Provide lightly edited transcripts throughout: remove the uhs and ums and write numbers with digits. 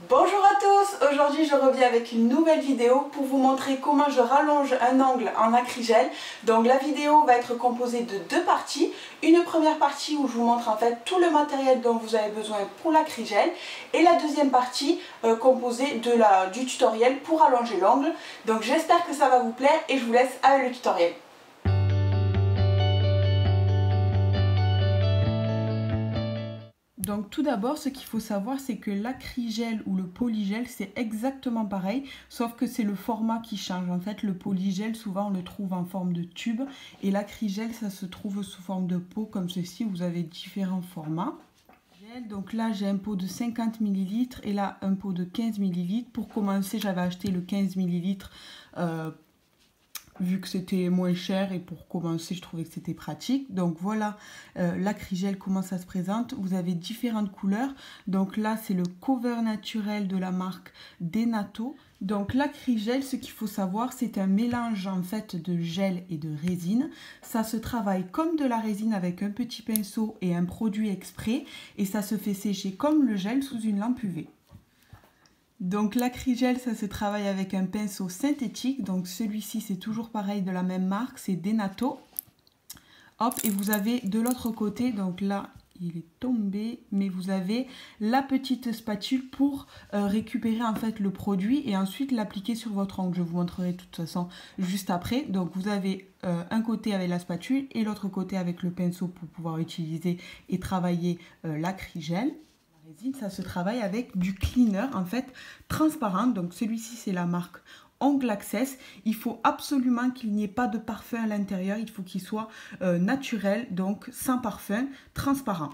Bonjour à tous, aujourd'hui je reviens avec une nouvelle vidéo pour vous montrer comment je rallonge un ongle en acrygel. Donc la vidéo va être composée de deux parties. Une première partie où je vous montre en fait tout le matériel dont vous avez besoin pour l'acrygel et la deuxième partie composée du tutoriel pour allonger l'ongle. Donc j'espère que ça va vous plaire et je vous laisse avec le tutoriel. Donc tout d'abord, ce qu'il faut savoir, c'est que l'acrygel ou le polygel, c'est exactement pareil, sauf que c'est le format qui change. En fait, le polygel, souvent, on le trouve en forme de tube, et l'acrygel, ça se trouve sous forme de pot, comme ceci, où vous avez différents formats. Donc là, j'ai un pot de 50 ml et là, un pot de 15 ml. Pour commencer, j'avais acheté le 15 ml vu que c'était moins cher et pour commencer je trouvais que c'était pratique. Donc voilà l'acrygel, comment ça se présente. Vous avez différentes couleurs. Donc là c'est le cover naturel de la marque Denato. Donc l'acrygel, ce qu'il faut savoir, c'est un mélange en fait de gel et de résine. Ça se travaille comme de la résine avec un petit pinceau et un produit exprès et ça se fait sécher comme le gel sous une lampe UV. Donc l'acrygel, ça se travaille avec un pinceau synthétique. Donc celui-ci, c'est toujours pareil, de la même marque, c'est Denato. Hop, et vous avez de l'autre côté, donc là, il est tombé, mais vous avez la petite spatule pour récupérer en fait le produit et ensuite l'appliquer sur votre ongle. Je vous montrerai de toute façon juste après. Donc vous avez un côté avec la spatule et l'autre côté avec le pinceau pour pouvoir utiliser et travailler l'acrygel. Ça se travaille avec du cleaner en fait transparent. Donc celui-ci c'est la marque Ongle Access. Il faut absolument qu'il n'y ait pas de parfum à l'intérieur. Il faut qu'il soit naturel, donc sans parfum, transparent.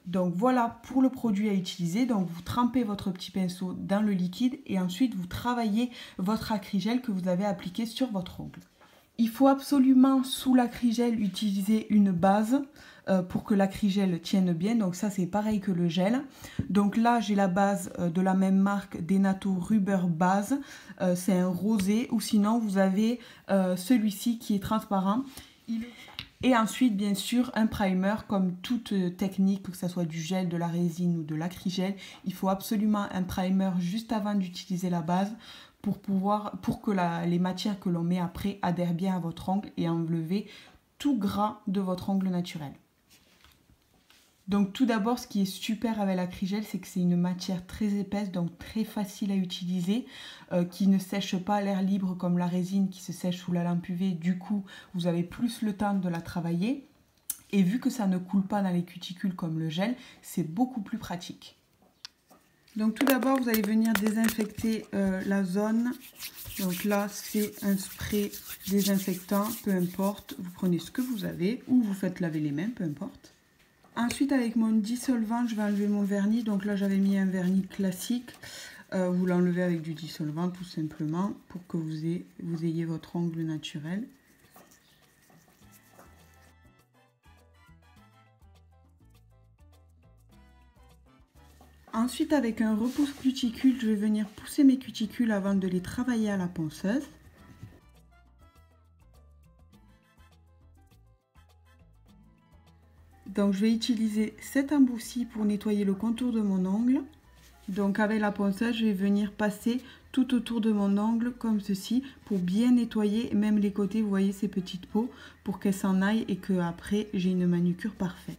Donc voilà pour le produit à utiliser. Donc vous trempez votre petit pinceau dans le liquide et ensuite vous travaillez votre acrygel que vous avez appliqué sur votre ongle. Il faut absolument sous l'acrygel utiliser une base pour que l'acrygel tienne bien. Donc ça c'est pareil que le gel. Donc là j'ai la base de la même marque Denato Rubber Base. C'est un rosé ou sinon vous avez celui-ci qui est transparent. Et ensuite bien sûr un primer comme toute technique, que ce soit du gel, de la résine ou de l'acrygel. Il faut absolument un primer juste avant d'utiliser la base pour que les matières que l'on met après adhèrent bien à votre ongle et enlever tout gras de votre ongle naturel. Donc tout d'abord, ce qui est super avec l'acrygel, c'est que c'est une matière très épaisse, donc très facile à utiliser, qui ne sèche pas à l'air libre comme la résine qui se sèche sous la lampe UV. Du coup, vous avez plus le temps de la travailler. Et vu que ça ne coule pas dans les cuticules comme le gel, c'est beaucoup plus pratique. Donc tout d'abord, vous allez venir désinfecter la zone. Donc là, c'est un spray désinfectant, peu importe. Vous prenez ce que vous avez ou vous faites laver les mains, peu importe. Ensuite, avec mon dissolvant, je vais enlever mon vernis. Donc là, j'avais mis un vernis classique. Vous l'enlevez avec du dissolvant tout simplement pour que vous ayez votre ongle naturel. Ensuite, avec un repousse cuticule, je vais venir pousser mes cuticules avant de les travailler à la ponceuse. Donc, je vais utiliser cet embout-ci pour nettoyer le contour de mon ongle. Donc, avec la ponceuse, je vais venir passer tout autour de mon ongle comme ceci pour bien nettoyer, même les côtés, vous voyez ces petites peaux, pour qu'elles s'en aillent et que après j'ai une manucure parfaite.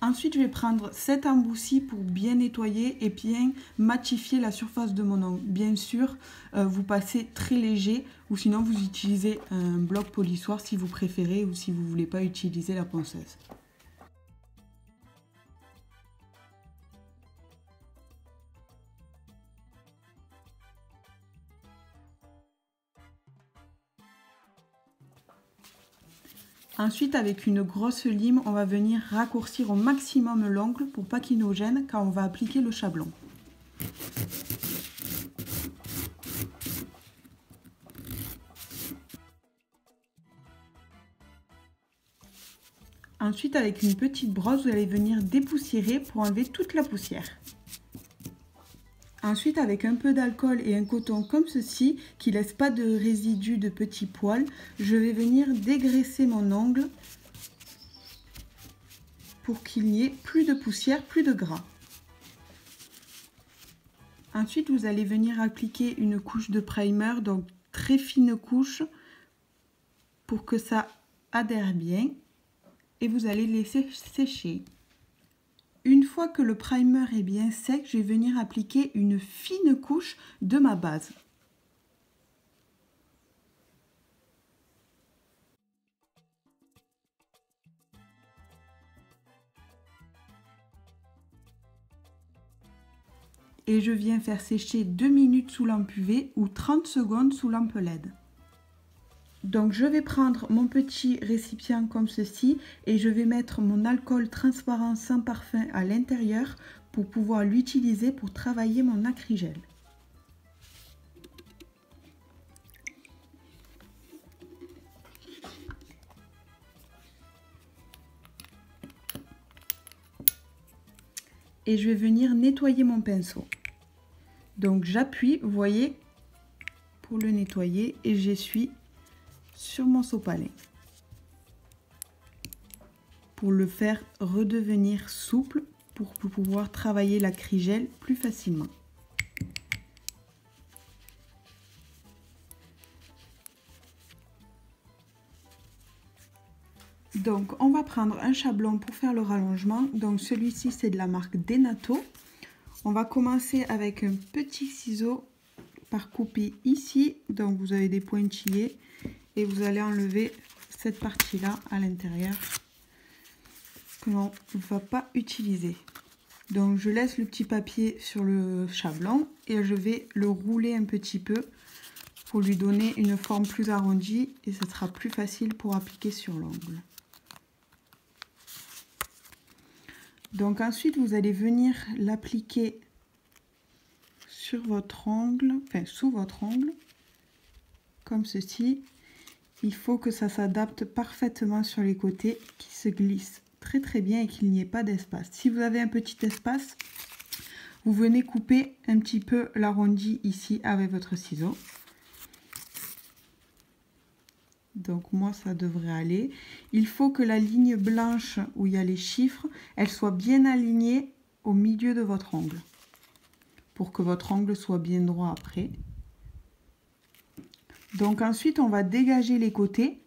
Ensuite, je vais prendre cet embout-ci pour bien nettoyer et bien matifier la surface de mon ongle. Bien sûr, vous passez très léger ou sinon vous utilisez un bloc polissoir si vous préférez ou si vous ne voulez pas utiliser la ponceuse. Ensuite, avec une grosse lime, on va venir raccourcir au maximum l'ongle pour pas qu'il nous gêne quand on va appliquer le chablon. Ensuite, avec une petite brosse, vous allez venir dépoussiérer pour enlever toute la poussière. Ensuite, avec un peu d'alcool et un coton comme ceci, qui ne laisse pas de résidus de petits poils, je vais venir dégraisser mon ongle pour qu'il n'y ait plus de poussière, plus de gras. Ensuite, vous allez venir appliquer une couche de primer, donc très fine couche, pour que ça adhère bien. Et vous allez laisser sécher. Une fois que le primer est bien sec, je vais venir appliquer une fine couche de ma base. Et je viens faire sécher 2 minutes sous lampe UV ou 30 secondes sous lampe LED. Donc je vais prendre mon petit récipient comme ceci et je vais mettre mon alcool transparent sans parfum à l'intérieur pour pouvoir l'utiliser pour travailler mon acrygel. Et je vais venir nettoyer mon pinceau. Donc j'appuie, vous voyez, pour le nettoyer et j'essuie sur mon sopalin pour le faire redevenir souple pour pouvoir travailler l'acrygel plus facilement. Donc on va prendre un chablon pour faire le rallongement. Donc celui-ci c'est de la marque Denato. On va commencer avec un petit ciseau par couper ici. Donc vous avez des pointillés et vous allez enlever cette partie là à l'intérieur que l'on ne va pas utiliser. Donc je laisse le petit papier sur le chablon et je vais le rouler un petit peu pour lui donner une forme plus arrondie et ce sera plus facile pour appliquer sur l'ongle. Donc ensuite vous allez venir l'appliquer sur votre ongle, enfin sous votre ongle, comme ceci. Il faut que ça s'adapte parfaitement sur les côtés, qui se glisse très bien et qu'il n'y ait pas d'espace. Si vous avez un petit espace, vous venez couper un petit peu l'arrondi ici avec votre ciseau. Donc moi ça devrait aller. Il faut que la ligne blanche où il y a les chiffres, elle soit bien alignée au milieu de votre ongle, pour que votre ongle soit bien droit après. Donc ensuite on va dégager les côtés,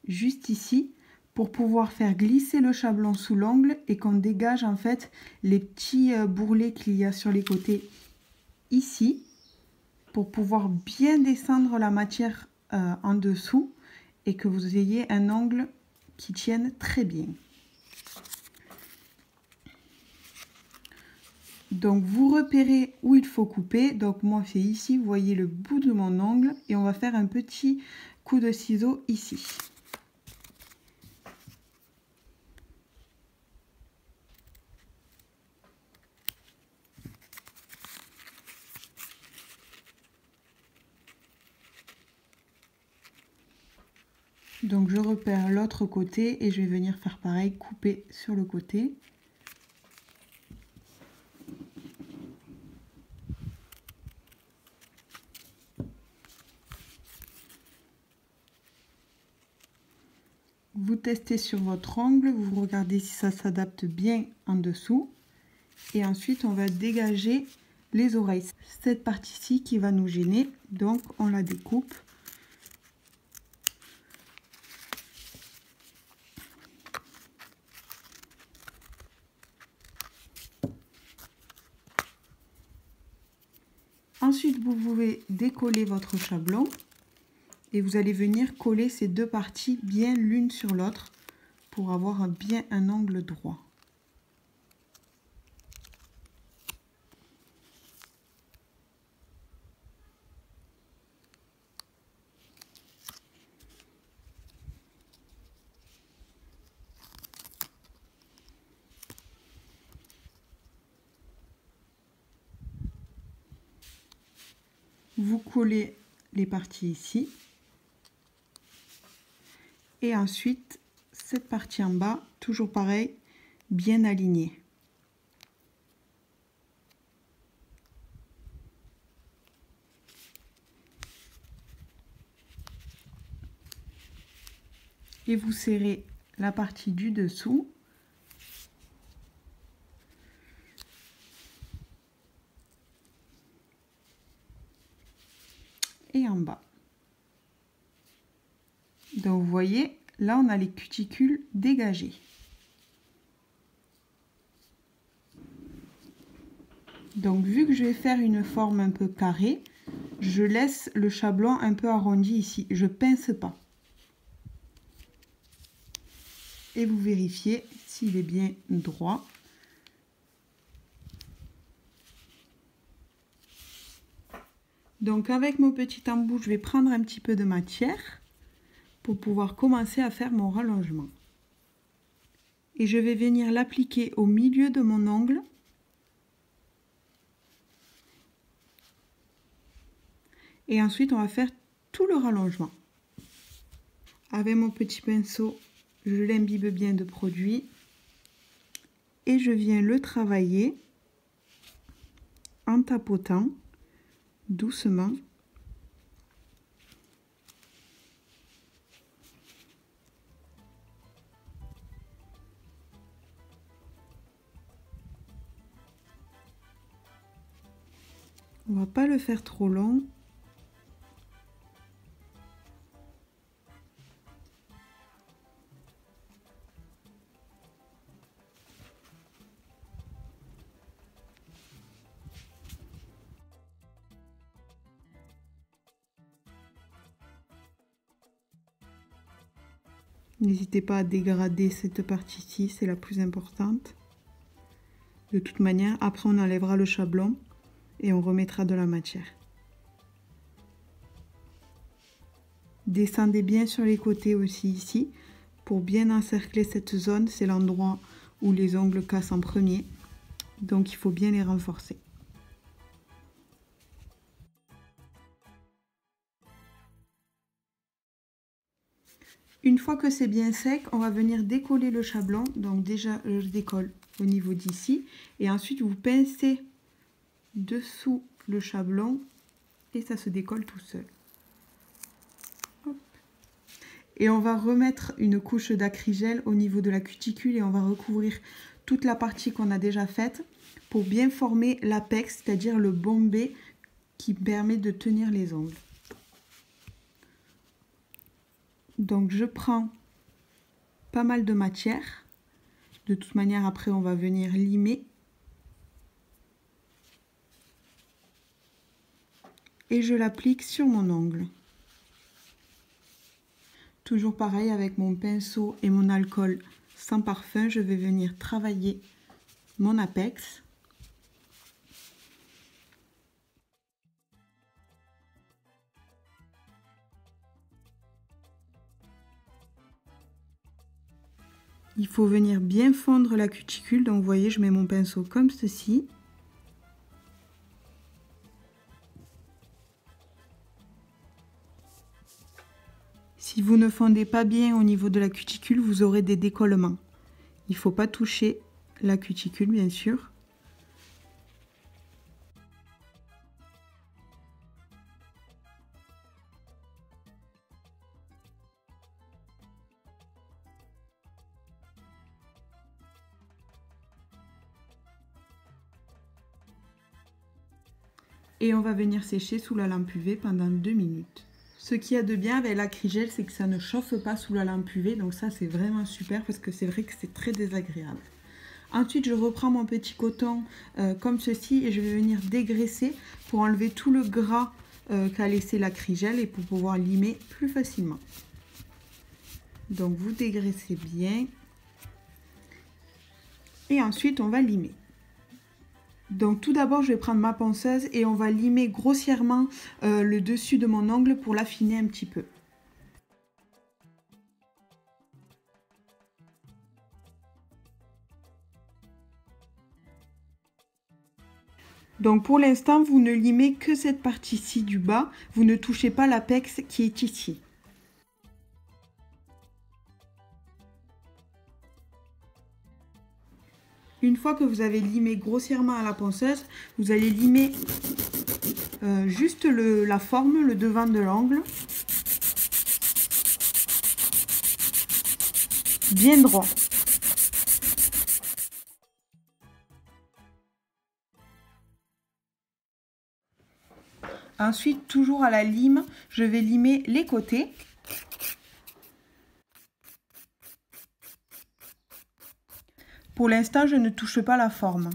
juste ici, pour pouvoir faire glisser le chablon sous l'ongle et qu'on dégage en fait les petits bourrelets qu'il y a sur les côtés ici, pour pouvoir bien descendre la matière en dessous et que vous ayez un ongle qui tienne très bien. Donc vous repérez où il faut couper. Donc moi c'est ici, vous voyez le bout de mon ongle et on va faire un petit coup de ciseau ici. Donc je repère l'autre côté et je vais venir faire pareil, couper sur le côté. Vous testez sur votre ongle, vous regardez si ça s'adapte bien en dessous. Et ensuite on va dégager les oreilles. Cette partie-ci qui va nous gêner, donc on la découpe. Ensuite, vous pouvez décoller votre chablon et vous allez venir coller ces deux parties bien l'une sur l'autre pour avoir bien un angle droit. Vous collez les parties ici et ensuite cette partie en bas, toujours pareil, bien alignée. Et vous serrez la partie du dessous. Et en bas. Donc vous voyez, là on a les cuticules dégagées. Donc vu que je vais faire une forme un peu carrée, je laisse le chablon un peu arrondi ici, je pince pas. Et vous vérifiez s'il est bien droit. Donc avec mon petit embout, je vais prendre un petit peu de matière pour pouvoir commencer à faire mon rallongement. Et je vais venir l'appliquer au milieu de mon ongle. Et ensuite, on va faire tout le rallongement. Avec mon petit pinceau, je l'imbibe bien de produit. Et je viens le travailler en tapotant doucement. On va pas le faire trop long. N'hésitez pas à dégrader cette partie-ci, c'est la plus importante. De toute manière, après on enlèvera le chablon et on remettra de la matière. Descendez bien sur les côtés aussi ici pour bien encercler cette zone. C'est l'endroit où les ongles cassent en premier, donc il faut bien les renforcer. Une fois que c'est bien sec, on va venir décoller le chablon. Donc déjà, je décolle au niveau d'ici. Et ensuite, vous pincez dessous le chablon et ça se décolle tout seul. Hop. Et on va remettre une couche d'acrygel au niveau de la cuticule et on va recouvrir toute la partie qu'on a déjà faite pour bien former l'apex, c'est-à-dire le bombé qui permet de tenir les ongles. Donc je prends pas mal de matière. De toute manière, après on va venir limer. Et je l'applique sur mon ongle. Toujours pareil avec mon pinceau et mon alcool sans parfum, je vais venir travailler mon apex. Il faut venir bien fondre la cuticule, donc vous voyez, je mets mon pinceau comme ceci. Si vous ne fondez pas bien au niveau de la cuticule, vous aurez des décollements. Il ne faut pas toucher la cuticule, bien sûr. Et on va venir sécher sous la lampe UV pendant 2 minutes. Ce qu'il y a de bien avec l'acrygel, c'est que ça ne chauffe pas sous la lampe UV. Donc ça, c'est vraiment super parce que c'est vrai que c'est très désagréable. Ensuite, je reprends mon petit coton comme ceci et je vais venir dégraisser pour enlever tout le gras qu'a laissé l'acrygel et pour pouvoir limer plus facilement. Donc vous dégraissez bien. Et ensuite, on va limer. Donc tout d'abord, je vais prendre ma ponceuse et on va limer grossièrement le dessus de mon ongle pour l'affiner un petit peu. Donc pour l'instant, vous ne limez que cette partie-ci du bas, vous ne touchez pas l'apex qui est ici. Une fois que vous avez limé grossièrement à la ponceuse, vous allez limer juste la forme, le devant de l'angle. Bien droit. Ensuite, toujours à la lime, je vais limer les côtés. Pour l'instant, je ne touche pas la forme.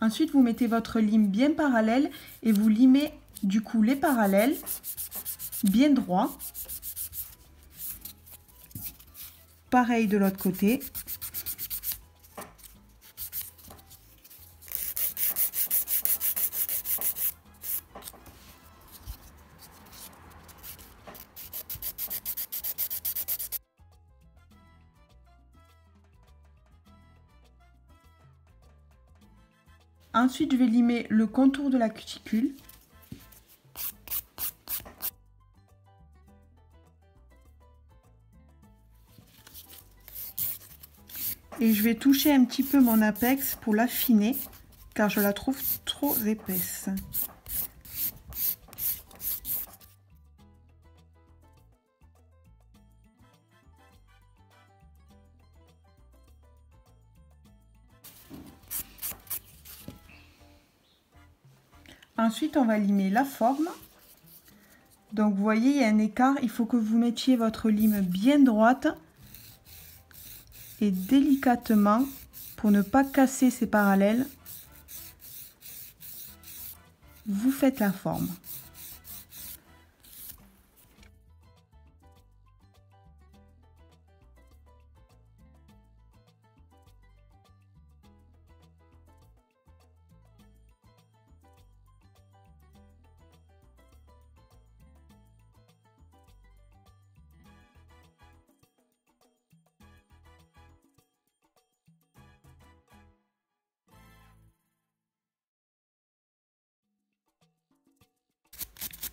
Ensuite, vous mettez votre lime bien parallèle et vous limez du coup les parallèles bien droits. Pareil de l'autre côté. Ensuite, je vais limer le contour de la cuticule. Et je vais toucher un petit peu mon apex pour l'affiner, car je la trouve trop épaisse. Ensuite, on va limer la forme. Donc, vous voyez, il y a un écart. Il faut que vous mettiez votre lime bien droite et délicatement, pour ne pas casser ces parallèles, vous faites la forme.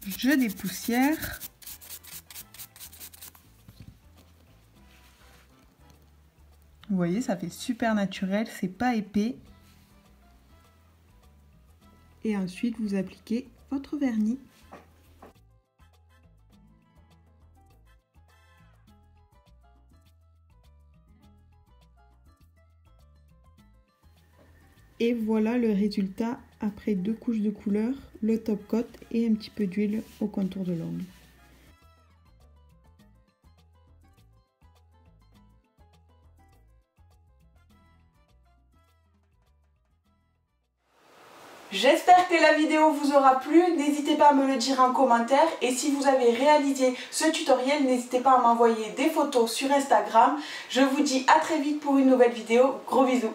Je dépoussière. Vous voyez, ça fait super naturel, c'est pas épais. Et ensuite, vous appliquez votre vernis. Et voilà le résultat après 2 couches de couleur, le top coat et un petit peu d'huile au contour de l'ongle. J'espère que la vidéo vous aura plu, n'hésitez pas à me le dire en commentaire et si vous avez réalisé ce tutoriel, n'hésitez pas à m'envoyer des photos sur Instagram. Je vous dis à très vite pour une nouvelle vidéo, gros bisous.